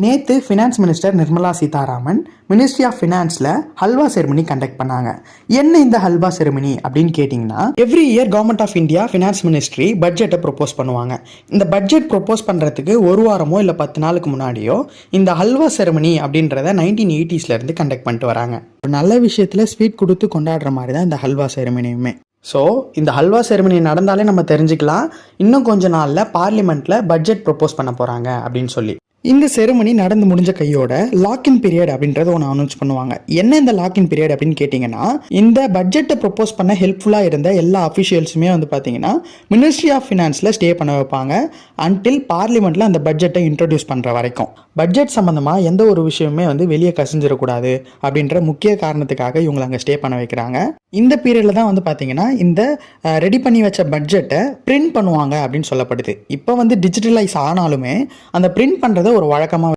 நேற்று finance minister Nirmala Sitharaman ministry of ஃபினான்ஸில் halwa ceremony conduct பண்ணாங்க. என்ன இந்த ஹல்வா செரிமனி அப்படின்னு கேட்டிங்கன்னா, every year government of India finance ministry பட்ஜெட்டை ப்ரொப்போஸ் பண்ணுவாங்க. இந்த பட்ஜெட் ப்ரொப்போஸ் பண்ணுறதுக்கு ஒரு வாரமோ இல்லை 10 நாளுக்கு முன்னாடியோ இந்த ஹல்வா செரிமனி அப்படின்றத 1980s கண்டக்ட் பண்ணிட்டு வராங்க. ஒரு நல்ல விஷயத்தில் ஸ்வீட் கொடுத்து கொண்டாடுற மாதிரி தான் இந்த ஹல்வா செரிமனியுமே. ஸோ இந்த ஹல்வா செரிமனி நடந்தாலே நம்ம தெரிஞ்சுக்கலாம் இன்னும் கொஞ்ச நாளில் பார்லிமெண்ட்டில் பட்ஜெட் ப்ரொப்போஸ் பண்ண போகிறாங்க அப்படின்னு சொல்லி. இந்த செரிமனி நடந்து முடிஞ்ச கையோட லாக்இன் பீரியட் அப்படின்றத ஒன்று அனௌன்ஸ் பண்ணுவாங்க. என்ன இந்த லாக்இன் பீரியட் அப்படின்னு கேட்டிங்கன்னா, இந்த பட்ஜெட்டை ப்ரொப்போஸ் பண்ண ஹெல்ப்ஃபுல்லாக இருந்த எல்லா அஃபிஷியல்ஸுமே பார்த்தீங்கன்னா மினிஸ்ட்ரி ஆஃப் ஃபினான்ஸில் ஸ்டே பண்ண வைப்பாங்க அன்டில் பார்லிமெண்ட்டில் அந்த பட்ஜெட்டை இன்ட்ரடியூஸ் பண்ணுற வரைக்கும். பட்ஜெட் சம்மந்தமாக எந்த ஒரு விஷயமே வெளியே கசிஞ்சிடக்கூடாது அப்படின்ற முக்கிய காரணத்துக்காக இவங்களை அங்கே ஸ்டே பண்ண வைக்கிறாங்க. இந்த பீரியடில் தான் பார்த்தீங்கன்னா இந்த ரெடி பண்ணி வச்ச பட்ஜெட்டை பிரிண்ட் பண்ணுவாங்க அப்படின்னு சொல்லப்படுது. இப்போ டிஜிட்டலைஸ் ஆனாலுமே அந்த பிரிண்ட் பண்ணுறதை ஒரு வழக்கமாக